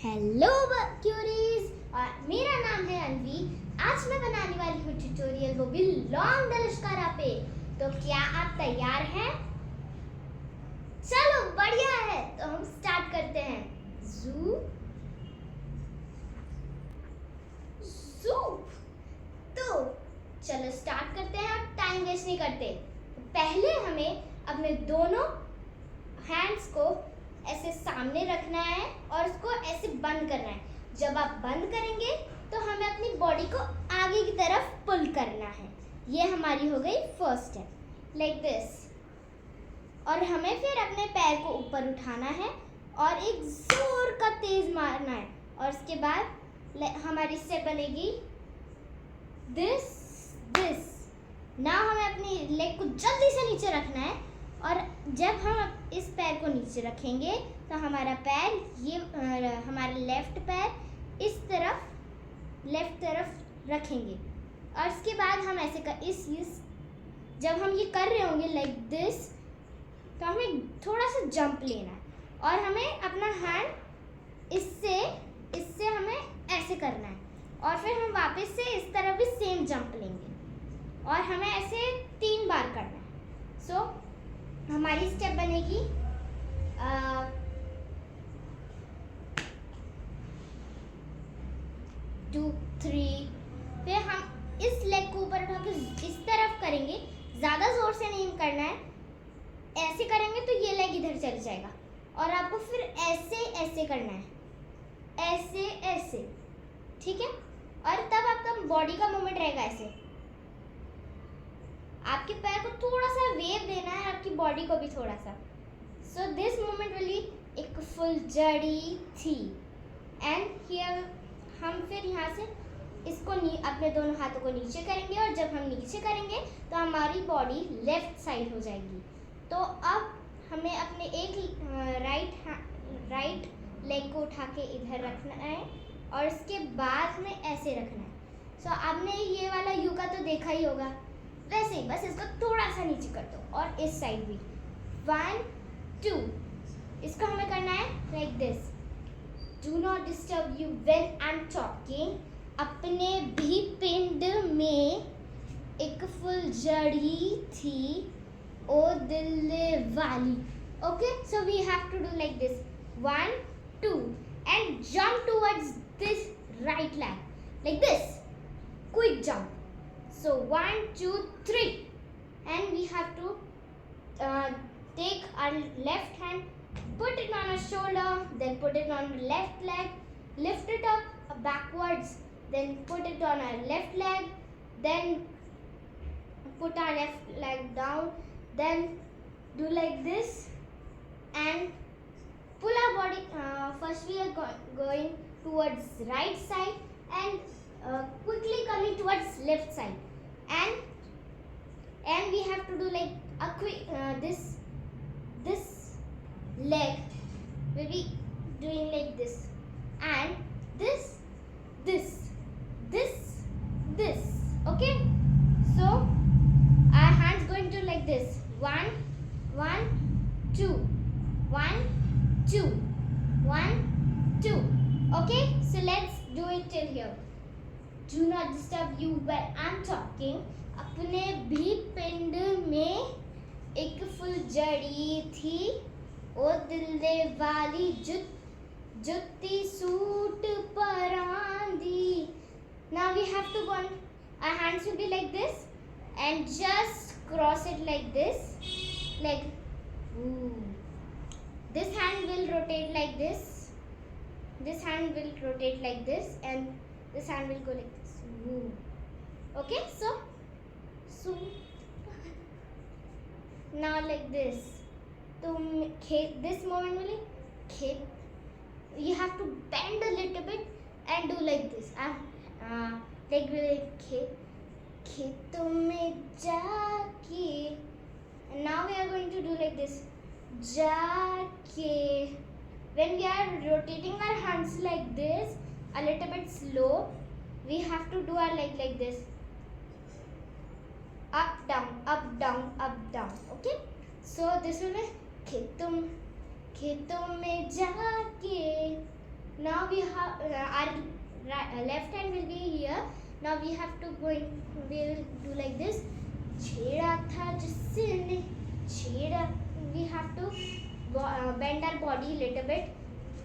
Hello curies, और मेरा नाम है अनवी। आज मैं बनाने वाली हूँ ट्यूटोरियल, वो भी लॉन्ग दलिश्कारा पे। तो क्या आप तैयार हैं? चलो बढ़िया है, तो हम स्टार्ट करते हैं। जू जू तो चलो स्टार्ट करते हैं। अब टाइम वेस्ट नहीं करते। पहले हमें अपने दोनों हैंड्स को ऐसे सामने रखना है और उसको ऐसे बंद करना है। जब आप बंद करेंगे तो हमें अपनी बॉडी को आगे की तरफ पुल करना है। ये हमारी हो गई फर्स्ट स्टेप, लाइक दिस। और हमें फिर अपने पैर को ऊपर उठाना है और एक जोर का तेज मारना है। और उसके बाद हमारी स्टेप बनेगी दिस दिस। नाउ हमें अपनी लेग को जल्दी से नीचे रखना है, और जब हम इस पैर को नीचे रखेंगे तो हमारा पैर ये हमारा लेफ्ट पैर इस तरफ लेफ्ट तरफ रखेंगे। और इसके बाद हम ऐसे जब हम ये कर रहे होंगे लाइक दिस, तो हमें थोड़ा सा जंप लेना है और हमें अपना हैंड इससे हमें ऐसे करना है। और फिर हम वापस से इस तरफ भी सेम जंप लेंगे और हमें ऐसे 3 बार करना है। सो हमारी स्टेप बनेगी 2 3। फिर हम इस लेग को ऊपर उठा के इस तरफ करेंगे, ज़्यादा जोर से नहीं करना है। ऐसे करेंगे तो ये लेग इधर चल जाएगा और आपको फिर ऐसे ऐसे करना है, ऐसे ऐसे, ठीक है। और तब आपका बॉडी का मूवमेंट रहेगा ऐसे। आपके पैर को थोड़ा सा वेव देना है, आपकी बॉडी को भी थोड़ा सा। So this movement will be एक फुल जड़ी थी। एंड हियर हम फिर यहाँ से इसको अपने दोनों हाथों को नीचे करेंगे, और जब हम नीचे करेंगे तो हमारी बॉडी लेफ्ट साइड हो जाएगी। तो अब हमें अपने एक राइट लेग को उठा के इधर रखना है और इसके बाद हमें ऐसे रखना है। सो आपने ये वाला योगा तो देखा ही होगा, वैसे ही बस इसको थोड़ा सा नीचे कर दो। और इस साइड भी 1 2, इसको हमें करना है like this. Do not disturb you when I am talking. अपने भी पिंड में एक फुलझड़ी थी ओ दिल वाली। Okay, so we have to do like this 1 2 and jump towards this right leg like this, quick jump. So 1 2 3, and we have to take our left hand, put it on our shoulder, then put it on the left leg, lift it up backwards, then put it on our left leg, then put our left leg down, then do like this and pull our body. First we are going towards right side and quickly coming towards left side, and we have to do like a quick this leg will be doing like this, and this okay. So our hands going to like this 1 1 2 1 2 1 2. Okay, so let's do it till here. Do not disturb you when I'm talking. अपने भी पिंड में एक फुलझड़ी थी ओ दिल वाली, जुत्ती suit parandi. Now we have to go on. Our hands will be like this and just cross it like this, like this hand will rotate like this, this hand will rotate like this, and this hand will go like this. Okay, so now like this. This moment will you have to bend a little bit and do like this. Like खेतों में जाके. And now we are going to do like this. जाके. When we are rotating our hands like this, a little bit slow, we have to do our leg like this, up down up down up down. Okay, so this will be खेतों में जाके. Now now we have our left hand will be here. Now we have to we will do like this. छेड़ा था जिसने छेड़ा. We have to bend our body little bit.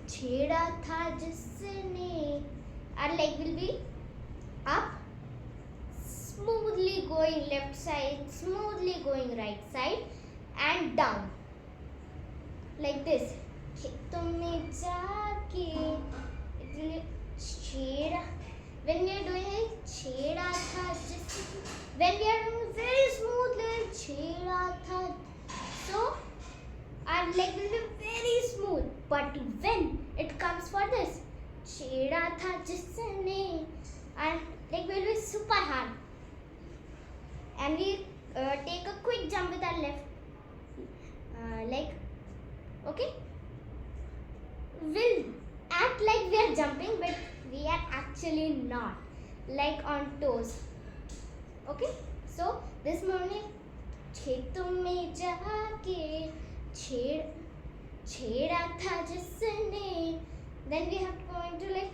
छेड़ा था जिसने. Our leg will be up, smoothly going left side, smoothly going right side, and down like this. खेतों में जाके छेड़ा. When we are doing it, छेड़ा था जिसने. When we are doing very smoothly, छेड़ा था. So our leg will be very smooth. But when it comes for this, छेड़ा था जिसने, our leg will be super hard. And we take a quick jump with our left leg. Okay? We'll act like we are jumping, but we are actually not. Like on toes. Okay? So this morning, खेतों में जाके छेड़ा था जिसने. Then we have to go into like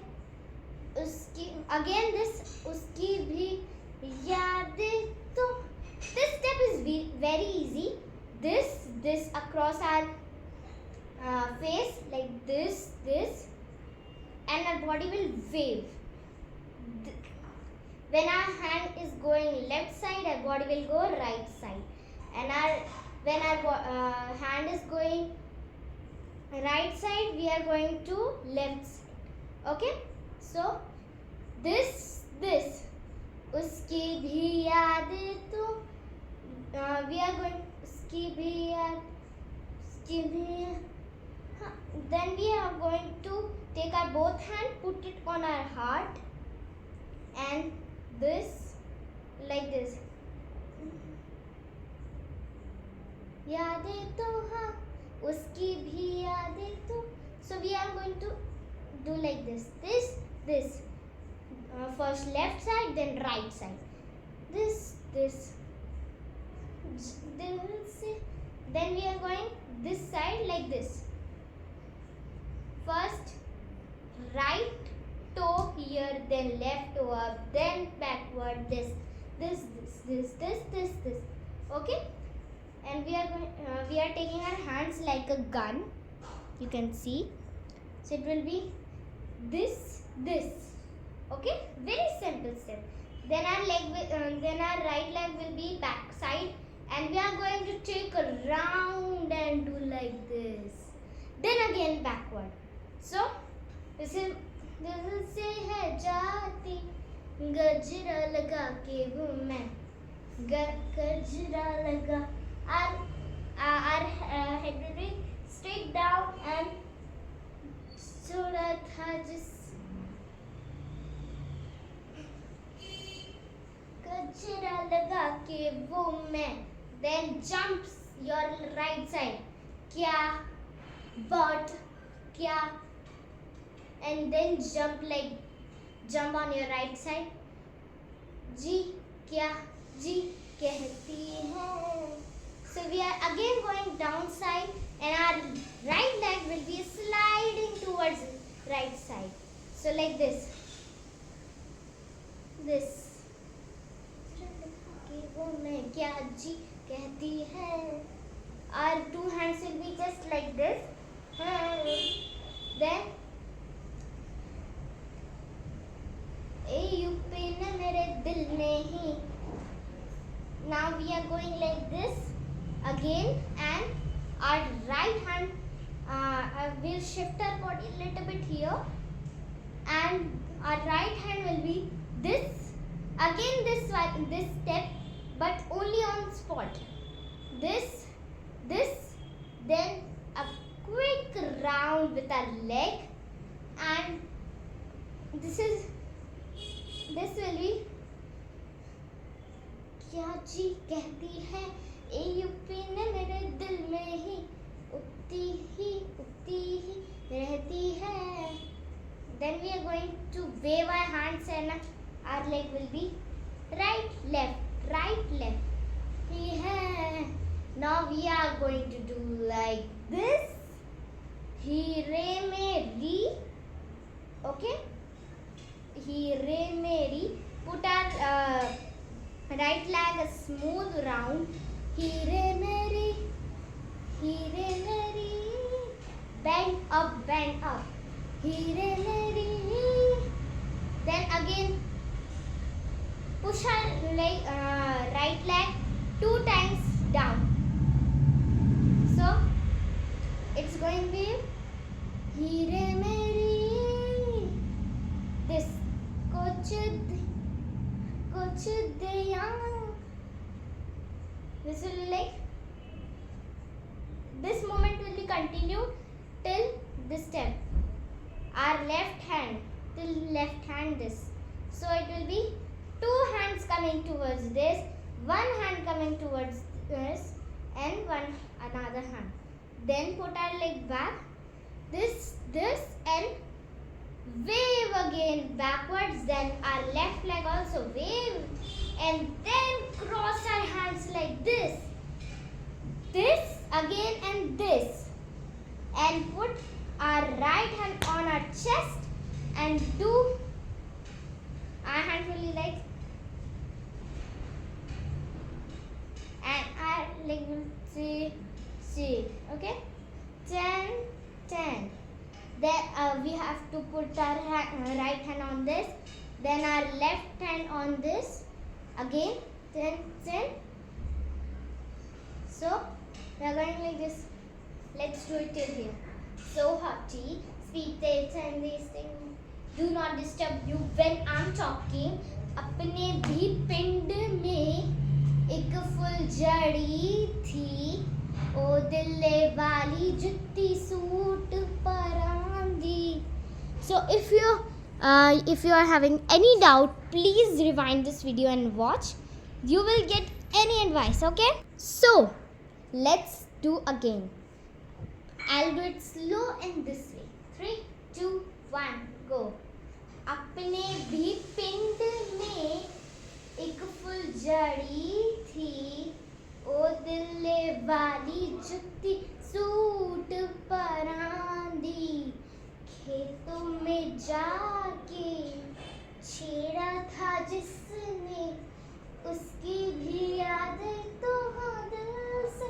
उसकी again this उसकी भी यादें. तो this step is very easy. This across our face like this, and our body will wave. When our hand is going left side, our body will go right side, and when our hand is going right side, we are going to left side. Okay? So this उसकी भी यादें. तो we are going उसकी भी याद. Then we are going to take our both hand, put it on our heart, and this like this. यादें तो हाँ उसकी भी यादें तो. So we are going to do like this. First left side, then right side. This. Then we are going this side like this. First right toe here, then left toe up, then backward. This. Okay? And we are taking our hands like a gun. You can see. So it will be this. Okay? Very simple step. Then our right leg will be back side, and we are going to take a round and do like this. Then again backward. So this is दिल से है जाती गजरा लगा के वो मैं गजरा लगा. Our head will be straight down and छोड़ा था जिस गजरा लगा के वो मैं. Then jumps your right side. क्या but क्या. And then jump on your right side. जी क्या जी कहती है. So we are again going down side, and our right leg will be sliding towards right side. So like this. वो मैं क्या जी कहती है. Our two hands will be just like this. Then UP ने मेरे दिल में ही. Now we are going like this again, and our right hand will shift our body a little bit here, and our right hand will be this. Again this step, but only on spot. This, then a quick round with our leg, and this will be क्या जी कहती है ए UP ने मेरे दिल में ही उगती ही रहती है. Then we are going to wave our hands, and our leg will be right left ही है. Now we are going to do like this. हीरे मेरी. smooth round. Heere meri, bend up, Heere meri. Then again push her leg, right leg 2 times down. So it's going to be Heere meri. This kuch diya. This will be like, this movement will be continued till this step. Our left hand till left hand this. So it will be 2 hands coming towards this, 1 hand coming towards this, and another hand. Then put our leg back, this and wave again backwards. Then our left leg also wave, and then cross our hands like this again, and this, and put our right hand on our chest and do our hand will be like, and our leg will see, okay, 10. Then we have to put our right hand on this, then our left hand on this again, 10. So we are going like this. Let's do it till here. So haughty, sweet tails and these things do not disturb you when I'm talking. अपने भी पिंड में एक फुलझड़ी थी, ओ दिल्ले वाली जुत्ती suit parandi. So if you are having any doubt, please rewind this video and watch. You will get any advice, okay? So let's do again. I'll do it slow in this way. 3, 2, 1, go. अपने भी पिंड में एक फुलझड़ी थी, ओ दिल्ले वाली जुत्ती सूट परांदी. खेतों में जाके छेड़ा था जिसने, उसकी भी यादें तो हाँ दिल से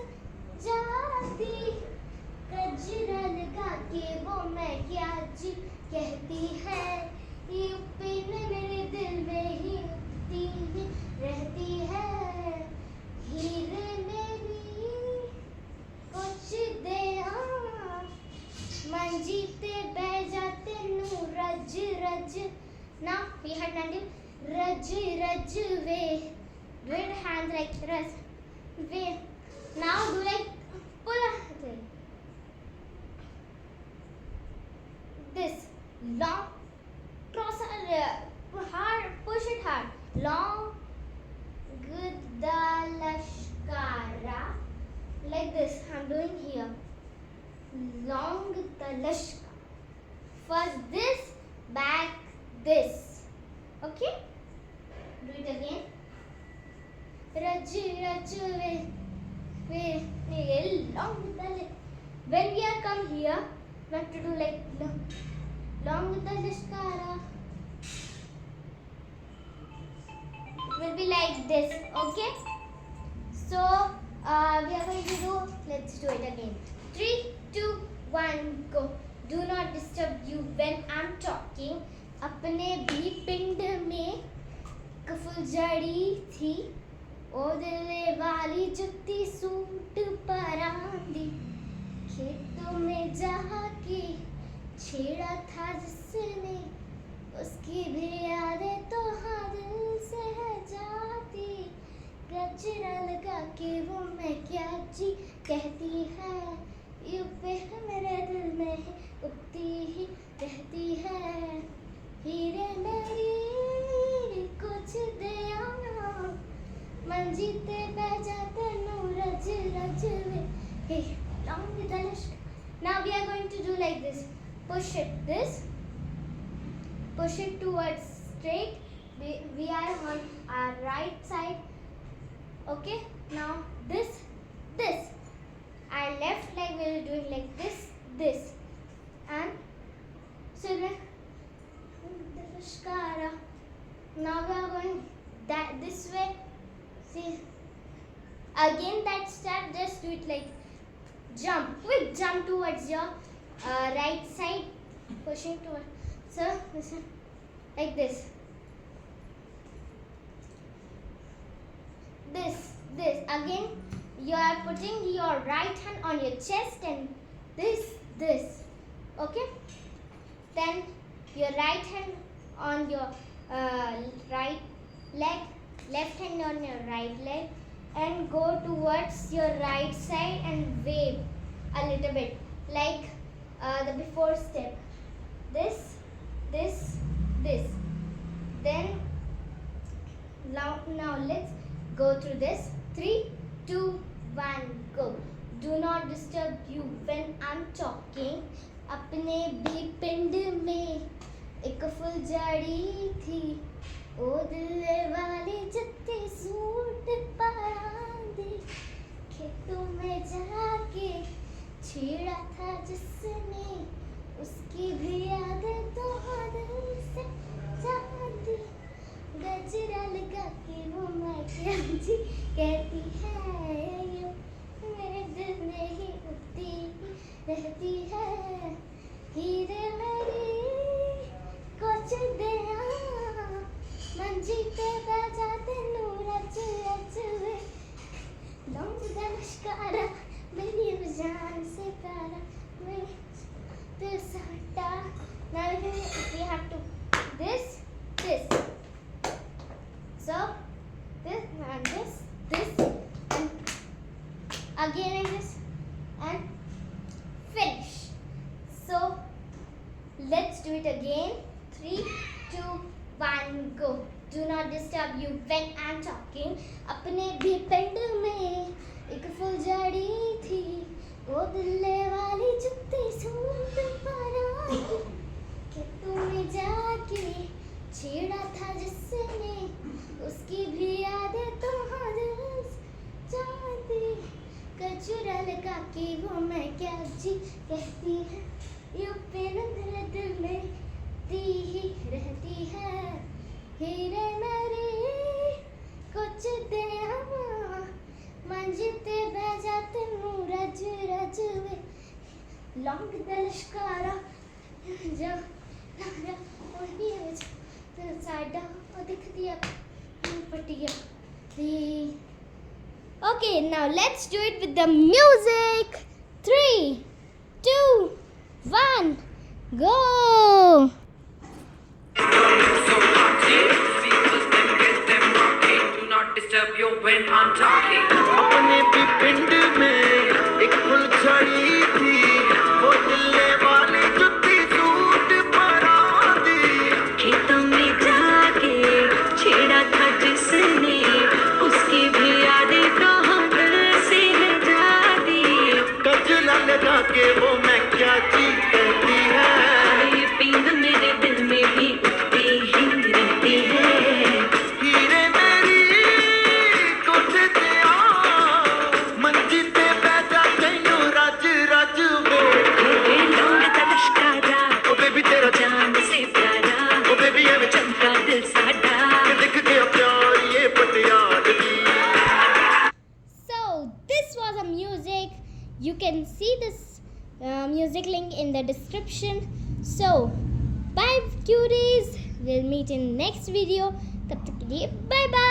जाती. गजरा लगा के वो मैं क्या जी कहती है, ये पिन मेरे दिल में ही उठती रहती है. हीरे मेरी कुछ दया, मंजी ते बह जाते नू रज. Now we had until raj way. With hands like raj way. Now do like pull this long, cross hard, push it hard, long lashkara, like this I'm doing here, long lashkara. First this, back this, okay? Do it again. Raj way, long when we are come here, we have to do like long with the lashkara. It will be like this, okay? So we are going to do, let's do it again. 3, 2, 1, go. Do not disturb you when I'm talking. अपने भी पिंड में एक फुलझड़ी थी, ओ दिल्ले वाली जुत्ती सूट परांदी. खेतों में जाके छेड़ा था जिसने, उसकी भी यादें तो हाँ दिल से है जाती. गजरा लगा के वो मैं क्या जी कहती है, यू पे मेरे दिल में उठती ही रहती है. हीरे मेरी कुछ दया, मंजी ते बह जाते नू रज वे. Hey, long with the lashkara. Now we are going to do like this. Push it this, push it towards straight. We are on our right side, okay? Now this, our left leg will be doing like this, and so the lashkara. Now we are going this way. See, again that step, just do it like jump, quick jump towards your right side, pushing towards, so listen, like this, this again you are putting your right hand on your chest and this, okay, then your right hand on your right leg, left hand on your right leg, and go towards your right side and wave a little bit like the before step, this, then now let's go through this. 3, 2, 1, go. Do not disturb you when I'm talking. अपने भी पिंड में एक फुलझड़ी थी, ओ दिल वाले जत्ते सूट परांदे, खेतों में जाके छेड़ा था जिसने, उसकी भी यादें तो दिल से जाती, गजरा लगा के वो मैं क्या जी कहती है, यो मेरे दिल में ही उठती रहती है, हीरे मेरी कुछ दिया मंजी पे बजा तेनू रच वे, लौंग दा मस्कारा मेरी जान से प्यारा, मेरी दिल से हटा. Now we have to this, so this and this and again like this and finish. So let's do it again. 3, 2, 1, go. Do not disturb you when I'm talking. अपने भी पिंड में एक फुलझड़ी थी, वो दिल्ले वाली जुत्ती सूट परांदी, खेतों में जाके छेड़ा था जिसने, उसकी भी यादें तो हर जाती, कचरा लगा के वो मैं क्या जी कहती है, यू पेन मेरे दिल में दी ही रहती है, हीरे मेरी कुछ दिया मंजिते भेजा तेनू रज वे, लौंग दा लश्कारा जा लारा और भी है साइडा और दिख दिया पटिया. Okay, now let's do it with the music. 3, 2, 1, go. Do not disturb you when I'm talking. अपने भी पिंड में एक फुलझड़ी थी, वो दिल्ले वाली जुत्ती सूट परांदी, खेतों में जाके छेड़ा था जिसने, उसकी भी यादें तो हम दिल से ले जाती, गजरा लगा के वो मैं क्या जी कहती है, ये पींग मेरे दिल में भी उठती ही रहती है, हीरे मेरी कुछ दिया मंजी पे बैठा तेनू रज वे, ये लौंग दा लश्कारा ओ बेबी तेरा जान से प्यारा, ओ बेबी एवें चमका दिल साडा, दिख गया प्यार ये पटियालगी. So this was a music. You can see this music link in the description. So bye cuties, we'll meet in next video. तब तक के लिए bye bye.